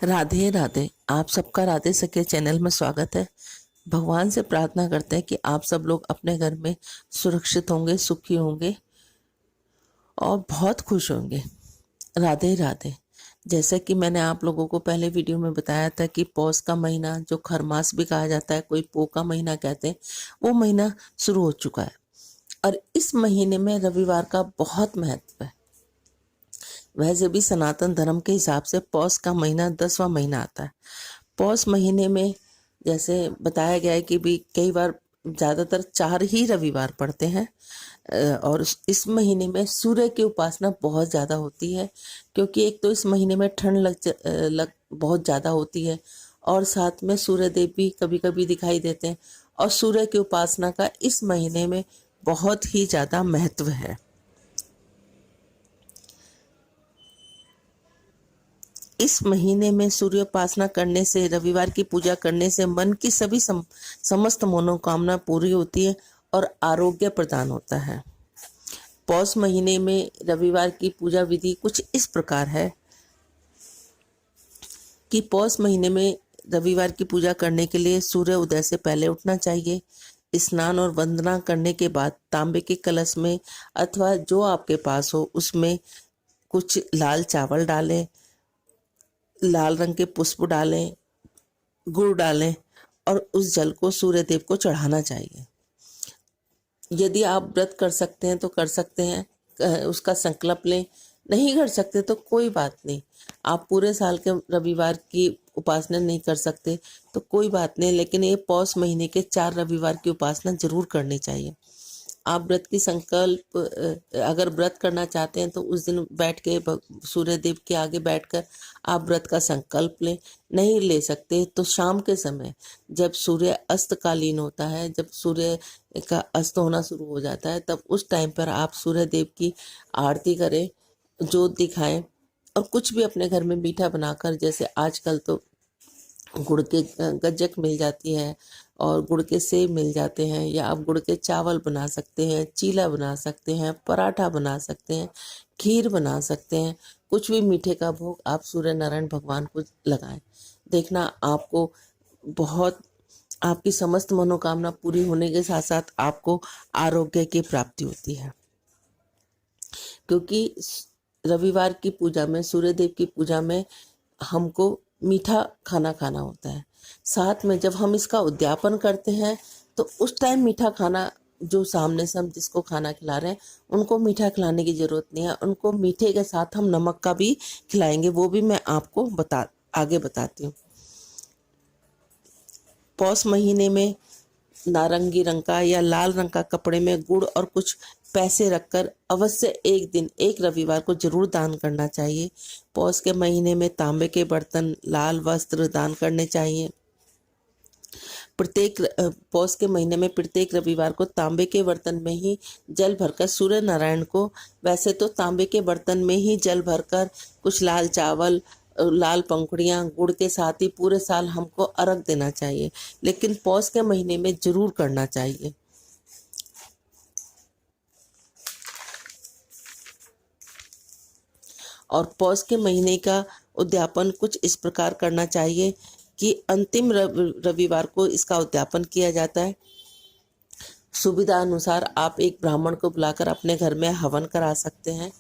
राधे राधे। आप सबका राधे सखे चैनल में स्वागत है। भगवान से प्रार्थना करते हैं कि आप सब लोग अपने घर में सुरक्षित होंगे, सुखी होंगे और बहुत खुश होंगे। राधे राधे। जैसे कि मैंने आप लोगों को पहले वीडियो में बताया था कि पौष का महीना, जो खरमास भी कहा जाता है, कोई पो का महीना कहते हैं, वो महीना शुरू हो चुका है और इस महीने में रविवार का बहुत महत्व है। वैसे भी सनातन धर्म के हिसाब से पौष का महीना 10वां महीना आता है। पौष महीने में जैसे बताया गया है कि भी कई बार ज़्यादातर 4 ही रविवार पड़ते हैं और इस महीने में सूर्य की उपासना बहुत ज़्यादा होती है, क्योंकि एक तो इस महीने में ठंड लग बहुत ज़्यादा होती है और साथ में सूर्य देव भी कभी कभी दिखाई देते हैं और सूर्य की उपासना का इस महीने में बहुत ही ज़्यादा महत्व है। इस महीने में सूर्योपासना करने से, रविवार की पूजा करने से मन की सभी समस्त मनोकामना पूरी होती है और आरोग्य प्रदान होता है। पौष महीने में रविवार की पूजा विधि कुछ इस प्रकार है कि पौष महीने में रविवार की पूजा करने के लिए सूर्य उदय से पहले उठना चाहिए। स्नान और वंदना करने के बाद तांबे के कलश में अथवा जो आपके पास हो उसमें कुछ लाल चावल डालें, लाल रंग के पुष्प डालें, गुड़ डालें और उस जल को सूर्य देव को चढ़ाना चाहिए। यदि आप व्रत कर सकते हैं तो कर सकते हैं, उसका संकल्प लें। नहीं कर सकते तो कोई बात नहीं, आप पूरे साल के रविवार की उपासना नहीं कर सकते तो कोई बात नहीं, लेकिन ये पौष महीने के 4 रविवार की उपासना जरूर करनी चाहिए। आप व्रत की संकल्प अगर व्रत करना चाहते हैं तो उस दिन बैठ के सूर्य देव के आगे बैठकर आप व्रत का संकल्प लें। नहीं ले सकते तो शाम के समय जब सूर्य अस्तकालीन होता है, जब सूर्य का अस्त होना शुरू हो जाता है, तब उस टाइम पर आप सूर्य देव की आरती करें, जोत दिखाएं और कुछ भी अपने घर में मीठा बनाकर, जैसे आजकल तो गुड़ के गज्जक मिल जाती है और गुड़ के सेब मिल जाते हैं, या आप गुड़ के चावल बना सकते हैं, चीला बना सकते हैं, पराठा बना सकते हैं, खीर बना सकते हैं। कुछ भी मीठे का भोग आप सूर्य नारायण भगवान को लगाएं। देखना आपको बहुत, आपकी समस्त मनोकामना पूरी होने के साथ साथ आपको आरोग्य की प्राप्ति होती है, क्योंकि रविवार की पूजा में, सूर्य देव की पूजा में हमको मीठा खाना खाना होता है। साथ में जब हम इसका उद्यापन करते हैं तो उस टाइम मीठा खाना, जो सामने से हम जिसको खाना खिला रहे हैं उनको मीठा खिलाने की ज़रूरत नहीं है, उनको मीठे के साथ हम नमक का भी खिलाएंगे, वो भी मैं आपको आगे बताती हूँ। पौष महीने में नारंगी रंग का या लाल रंग का कपड़े में गुड़ और कुछ पैसे रखकर अवश्य एक दिन, एक रविवार को जरूर दान करना चाहिए। पौष के महीने में तांबे के बर्तन, लाल वस्त्र दान करने चाहिए। पौष के महीने में प्रत्येक रविवार को तांबे के बर्तन में ही जल भरकर सूर्य नारायण को, वैसे तो तांबे के बर्तन में ही जल भरकर कुछ लाल चावल, लाल पंखुड़ियाँ, गुड़ के साथ ही पूरे साल हमको अर्घ देना चाहिए, लेकिन पौष के महीने में जरूर करना चाहिए। और पौष के महीने का उद्यापन कुछ इस प्रकार करना चाहिए कि अंतिम रविवार को इसका उद्यापन किया जाता है। सुविधा अनुसार आप एक ब्राह्मण को बुलाकर अपने घर में हवन करा सकते हैं।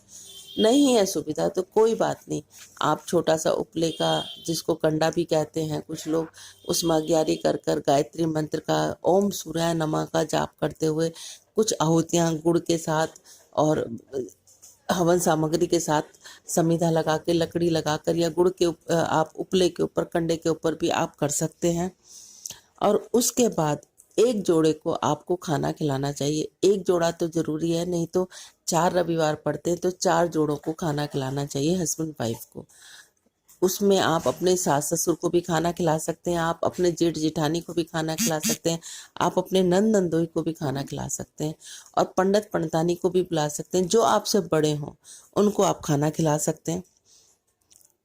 नहीं है सुविधा तो कोई बात नहीं, आप छोटा सा उपले का, जिसको कंडा भी कहते हैं कुछ लोग, उसमें अग्यारी कर कर गायत्री मंत्र का, ओम सूर्याय नमः का जाप करते हुए कुछ आहुतियाँ गुड़ के साथ और हवन सामग्री के साथ समिधा लगा के, लकड़ी लगाकर, या गुड़ के आप उपले के ऊपर, कंडे के ऊपर भी आप कर सकते हैं। और उसके बाद एक जोड़े को आपको खाना खिलाना चाहिए। एक जोड़ा तो जरूरी है, नहीं तो 4 रविवार पड़ते हैं तो 4 जोड़ों को खाना खिलाना चाहिए, हस्बैंड वाइफ को। उसमें आप अपने सास ससुर को भी खाना खिला सकते हैं, आप अपने जेठ जेठानी को भी खाना खिला सकते हैं, आप अपने नंद नंदोई को भी खाना खिला सकते हैं और पंडित पंडितानी को भी बुला सकते हैं। जो आपसे बड़े हों उनको आप खाना खिला सकते हैं।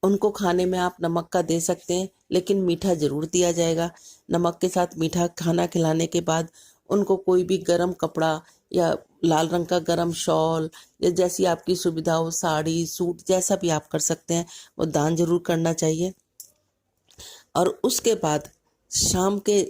उनको खाने में आप नमक का दे सकते हैं, लेकिन मीठा ज़रूर दिया जाएगा। नमक के साथ मीठा खाना खिलाने के बाद उनको कोई भी गरम कपड़ा या लाल रंग का गरम शॉल, या जैसी आपकी सुविधा हो, साड़ी सूट जैसा भी आप कर सकते हैं, वो दान जरूर करना चाहिए। और उसके बाद शाम के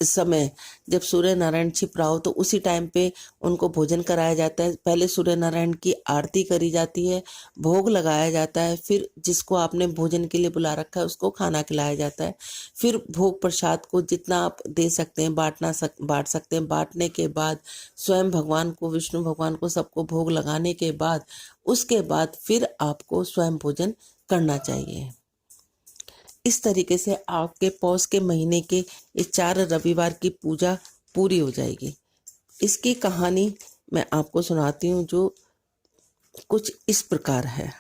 समय जब सूर्य नारायण छिप रहा हो तो उसी टाइम पे उनको भोजन कराया जाता है। पहले सूर्य नारायण की आरती करी जाती है, भोग लगाया जाता है, फिर जिसको आपने भोजन के लिए बुला रखा है उसको खाना खिलाया जाता है। फिर भोग प्रसाद को जितना आप दे सकते हैं बांट सकते हैं। बांटने के बाद स्वयं भगवान को, विष्णु भगवान को, सबको भोग लगाने के बाद उसके बाद फिर आपको स्वयं भोजन करना चाहिए। इस तरीके से आपके पौष के महीने के ये 4 रविवार की पूजा पूरी हो जाएगी। इसकी कहानी मैं आपको सुनाती हूँ जो कुछ इस प्रकार है।